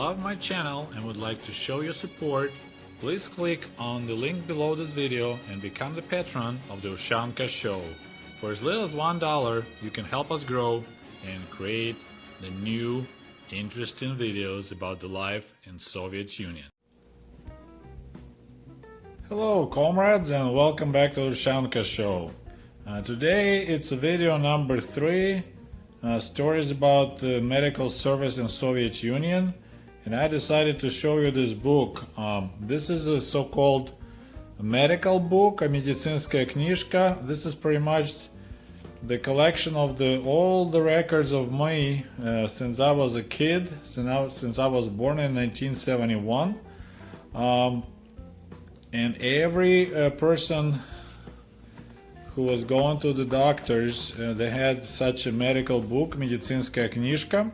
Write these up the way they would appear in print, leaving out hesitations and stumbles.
love my channel and would like to show your support, please click on the link below this video and become the patron of the Ushanka Show. For as little as $1, you can help us grow and create the new, interesting videos about the life in Soviet Union. Hello comrades and welcome back to the Ushanka Show. Today it's video number 3, stories about the medical service in Soviet Union, and I decided to show you this book. This is a so-called medical book, a медицинская книжка. This is pretty much the collection of all the records of me since I was a kid, since I was born in 1971. And every person who was going to the doctors, they had such a medical book, медицинская книжка.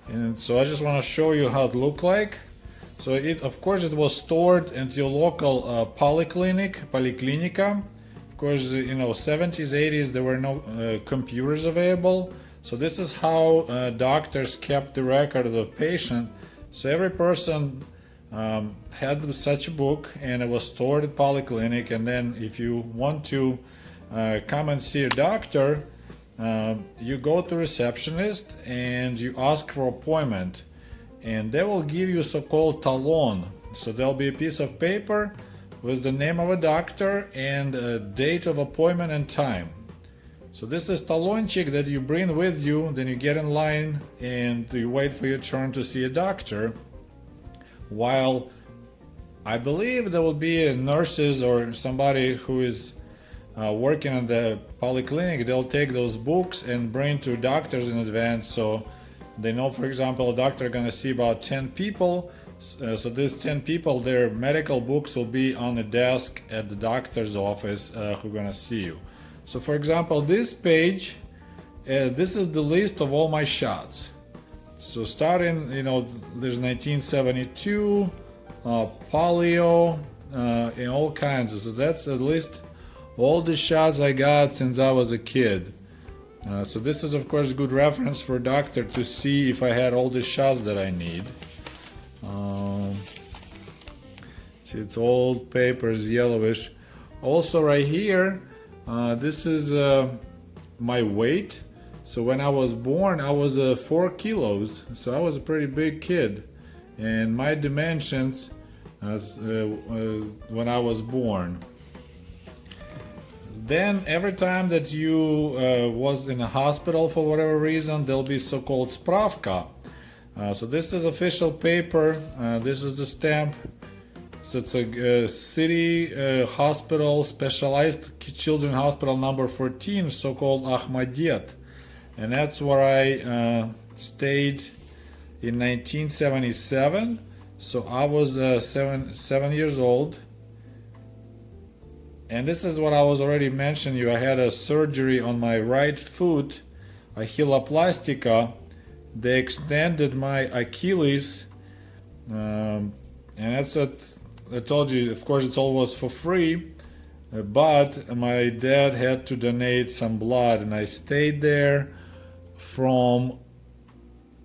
And so I just want to show you how it looked like. So of course it was stored at your local polyclinica. Of course, 70s, 80s, there were no computers available. So this is how doctors kept the record of the patient. So every person had such a book, and it was stored at polyclinic. And then if you want to come and see a doctor, you go to receptionist and you ask for appointment, and they will give you so-called talon. So there'll be a piece of paper with the name of a doctor and a date of appointment and time. So this is talonchik that you bring with you. Then you get in line and you wait for your turn to see a doctor, while I believe there will be nurses or somebody who is working in the polyclinic. They'll take those books and bring to doctors in advance, so they know, for example, a doctor gonna see about 10 people. So these 10 people, their medical books will be on the desk at the doctor's office who gonna see you. So for example, this page, this is the list of all my shots. So starting, there's 1972, polio, and all kinds of. So that's at least all the shots I got since I was a kid. So this is of course a good reference for a doctor to see if I had all the shots that I need. See, it's old papers, yellowish. Also right here, this is my weight. So when I was born, I was 4 kilos, so I was a pretty big kid. And my dimensions when I was born. Then every time that you was in a hospital for whatever reason, there'll be so-called spravka. So this is official paper. This is the stamp. So it's a city hospital, specialized children hospital number 14, so-called Ahmadiet. And that's where I stayed in 1977. So I was 7 years old. And this is what I was already mentioning you. I had a surgery on my right foot, a hiloplastica. They extended my Achilles, and that's what I told you. Of course, it's always for free, but my dad had to donate some blood, and I stayed there from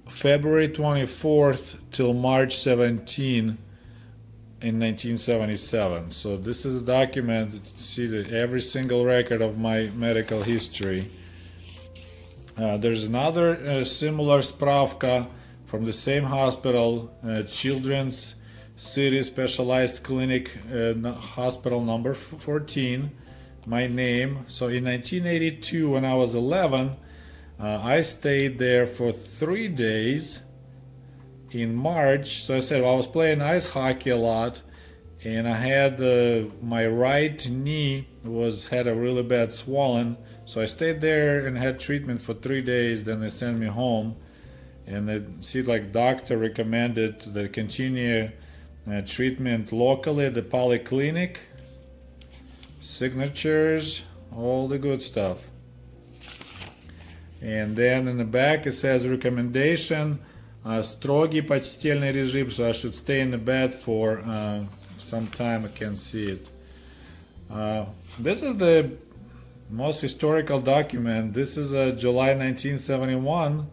February 24th till March 17. In 1977. So this is a document that see every single record of my medical history. There's another similar spravka from the same hospital, Children's City Specialized Clinic, hospital number 14, my name. So in 1982, when I was 11, I stayed there for 3 days. In March, so I said, I was playing ice hockey a lot, and I had my right knee had a really bad swollen. So I stayed there and had treatment for 3 days. Then they sent me home, and the doctor recommended to continue treatment locally at the polyclinic. Signatures, all the good stuff. And then in the back it says recommendation. Строгий постельный режим, so I should stay in the bed for some time. I can see it. This is the most historical document. This is July 1971.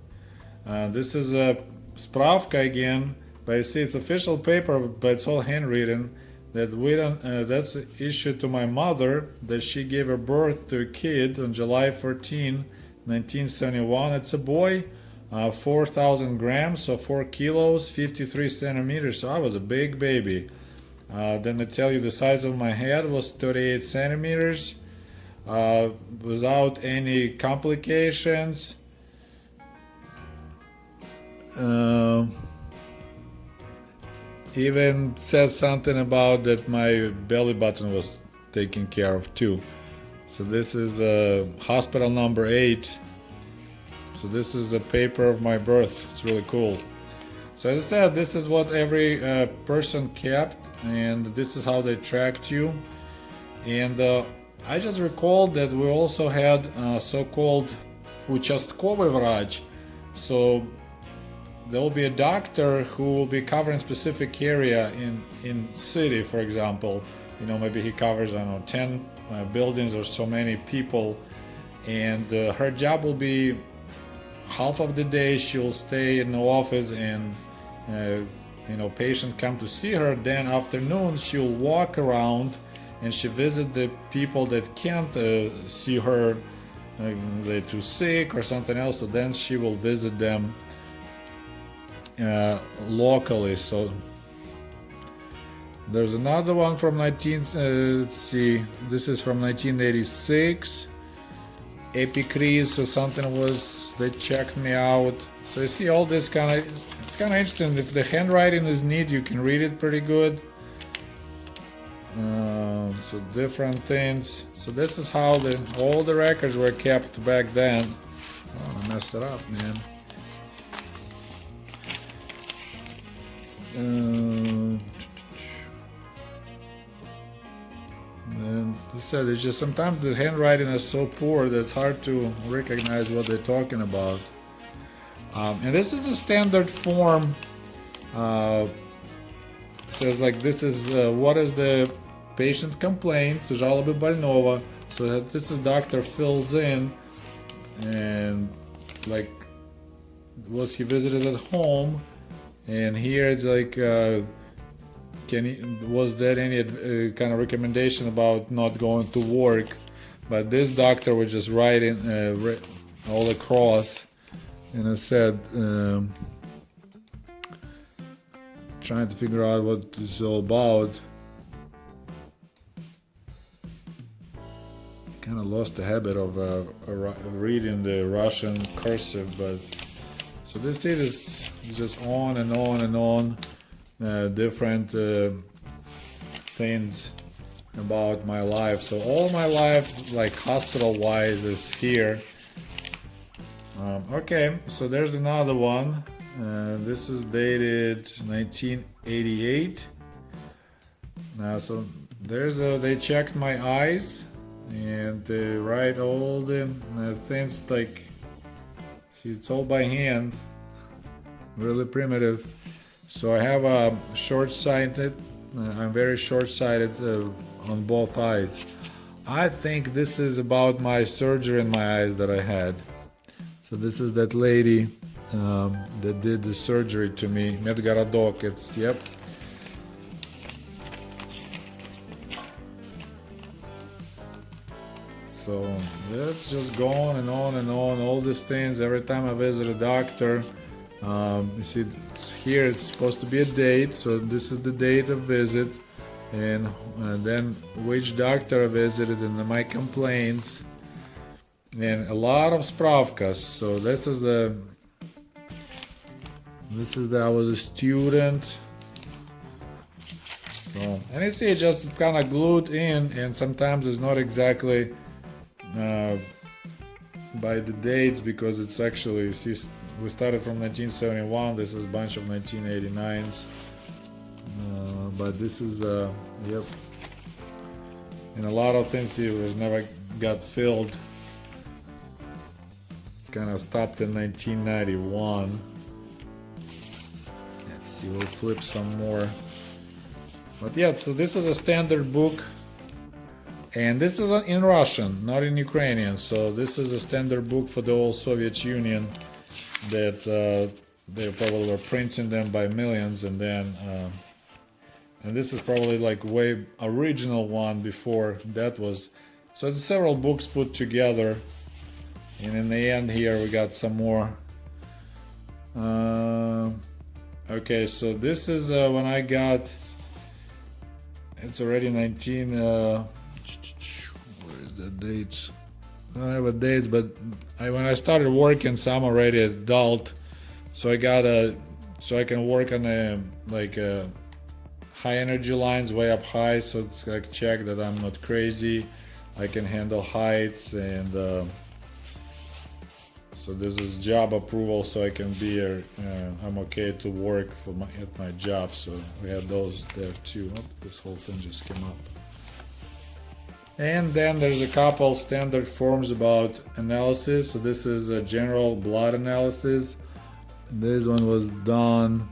This is a spravka again But you see, it's official paper, but it's all handwritten. That we don't. That's issued to my mother. That she gave her birth to a kid on July 14, 1971. It's a boy, 4,000 grams, so 4 kilos, 53 centimeters. So I was a big baby. Then they tell you the size of my head was 38 centimeters, without any complications. Even said something about that my belly button was taken care of too. So this is hospital number 8. So this is the paper of my birth. It's really cool. So as I said, this is what every person kept, and this is how they tracked you. And I just recalled that we also had so-called участковый врач. So there will be a doctor who will be covering specific area in city, for example. You know, maybe he covers, I don't know, 10 buildings or so many people, and her job will be half of the day she'll stay in the office and you know, patient come to see her. Then afternoon she'll walk around and she visit the people that can't see her, they're too sick or something else, so then she will visit them locally. So there's another one from let's see, this is from 1986. Epicris or something was, they checked me out. So you see all this it's kind of interesting. If the handwriting is neat, you can read it pretty good. So different things. So this is how all the records were kept back then. Oh, I messed it up, man. And I said, it's just sometimes the handwriting is so poor that it's hard to recognize what they're talking about. And this is a standard form. It says like this is what is the patient complaint, жалобы больного. So this is doctor fills in, and like was he visited at home, and here it's like was there any kind of recommendation about not going to work? But this doctor was just writing all across, and I said, trying to figure out what this is all about. Kind of lost the habit of reading the Russian cursive, but so this is just on and on and on. Different things about my life. So all my life, like hospital-wise, is here. Okay, so there's another one. This is dated 1988. So they checked my eyes and they write all the things, like, see, it's all by hand, really primitive. So I have a short-sighted, I'm very short-sighted on both eyes. I think this is about my surgery in my eyes that I had. So this is that lady that did the surgery to me, Medgaradok, it's, yep. So let's just go on and on and on, all these things. Every time I visit a doctor, you see here it's supposed to be a date, so this is the date of visit, and then which doctor I visited and my complaints, and a lot of spravkas. So this is the I was a student. So, and you see it just kind of glued in, and sometimes it's not exactly by the dates, because it's actually, you see, we started from 1971, this is a bunch of 1989s, but this is, yep, and a lot of things here was never got filled. It's kind of stopped in 1991. Let's see, we'll flip some more. But yeah, so this is a standard book, and this is in Russian, not in Ukrainian. So this is a standard book for the old Soviet Union that they probably were printing them by millions, and then and this is probably like way original one before that was. So there's several books put together, and in the end here we got some more. Okay, so this is when I got. It's already 19. Where is the dates? I don't have a date, but when I started working, so I'm already adult, so I got so I can work on high energy lines way up high, so it's like check that I'm not crazy. I can handle heights, and so this is job approval, so I can be I'm okay to work at my job. So we had those there too. Oh, this whole thing just came up. And then there's a couple standard forms about analysis. So this is a general blood analysis. This one was done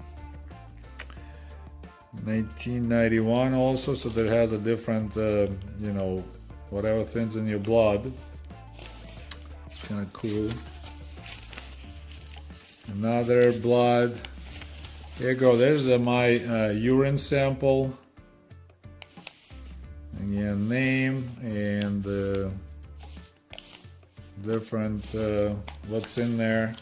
1991 also, so that has a different, whatever things in your blood. It's kind of cool. Another blood. Here you go. There's my urine sample. Again, name and different what's in there.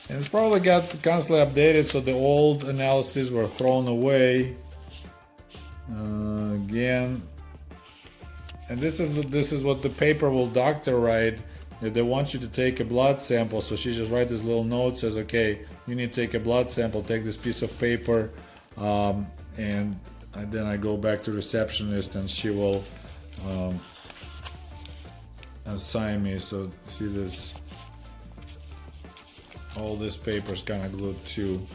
And it's probably got constantly updated, so the old analyses were thrown away. Again, and this is what the paper will doctor write. If they want you to take a blood sample, so she just writes this little note, says, okay, you need to take a blood sample, take this piece of paper, and then I go back to receptionist, and she will assign me. So see this, all this paper is kind of glued too.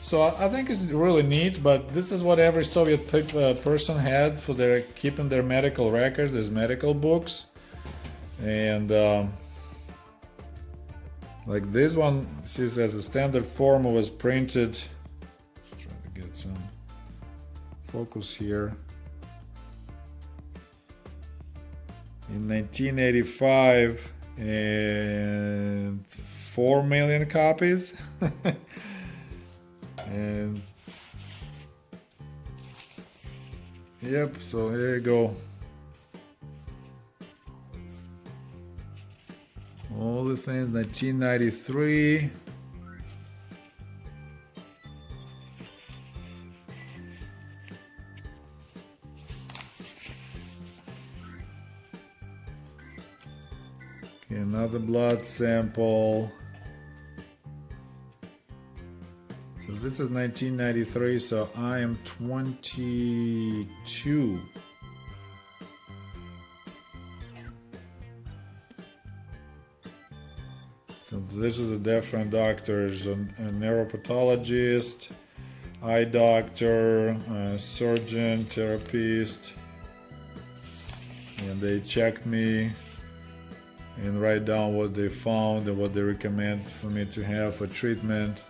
So I think it's really neat, but this is what every Soviet person had for their keeping their medical records, these medical books. And like this one, see, says the standard form was printed. Just trying to get some focus here. In 1985, and 4 million copies. And yep, so here you go. All the things, 1993. Okay, another blood sample. So this is 1993, so I am 22. So this is a different doctors, a neuropathologist, eye doctor, surgeon, therapist, and they checked me and write down what they found and what they recommend for me to have for treatment.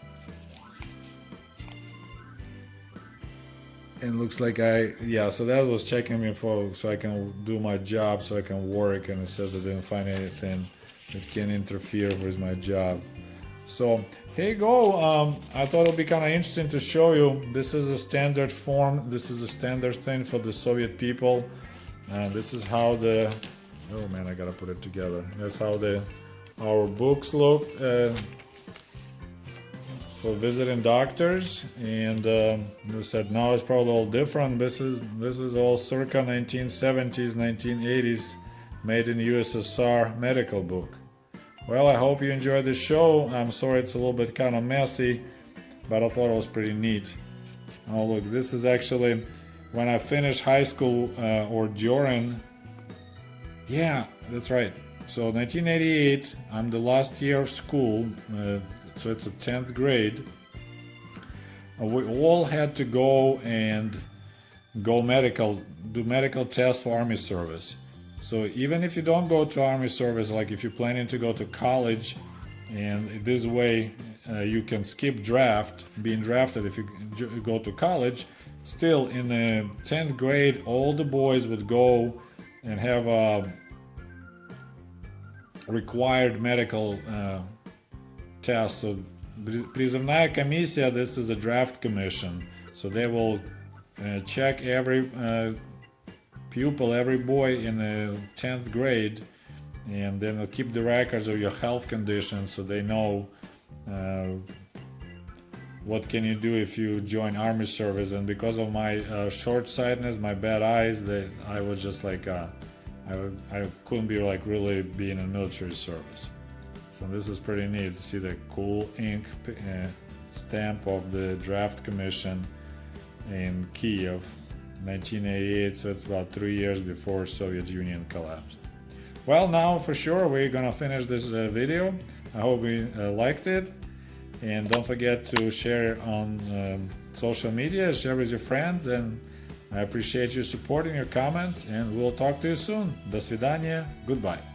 And looks like so that was checking me so I can do my job, so I can work, and it said that they didn't find anything that can interfere with my job. So here you go. I thought it would be kind of interesting to show you. This is a standard form. This is a standard thing for the Soviet people. This is how oh man, I gotta put it together. That's how our books looked for visiting doctors. And they said now it's probably all different. This is all circa 1970s, 1980s. Made in USSR medical book. Well, I hope you enjoyed the show. I'm sorry it's a little bit kind of messy, but I thought it was pretty neat. Oh look, this is actually when I finished high school or during. Yeah, that's right. So 1988, I'm the last year of school, so it's a 10th grade. We all had to go do medical tests for Army service. So even if you don't go to Army service, like if you're planning to go to college, and this way you can skip being drafted if you go to college, still in the 10th grade, all the boys would go and have a required medical test. So призывная комиссия, this is a draft commission. So they will check every pupil, every boy in the 10th grade, and then they'll keep the records of your health conditions so they know what can you do if you join army service. And because of my short-sightedness, my bad eyes, I was just like I couldn't be like really being in military service. So this is pretty neat to see the cool ink stamp of the draft commission in Kiev, 1988. So it's about 3 years before Soviet Union collapsed. Well, now for sure we're gonna finish this video. I hope you liked it, and don't forget to share on social media, share with your friends, and I appreciate you supporting your comments, and we'll talk to you soon. До свидания, goodbye.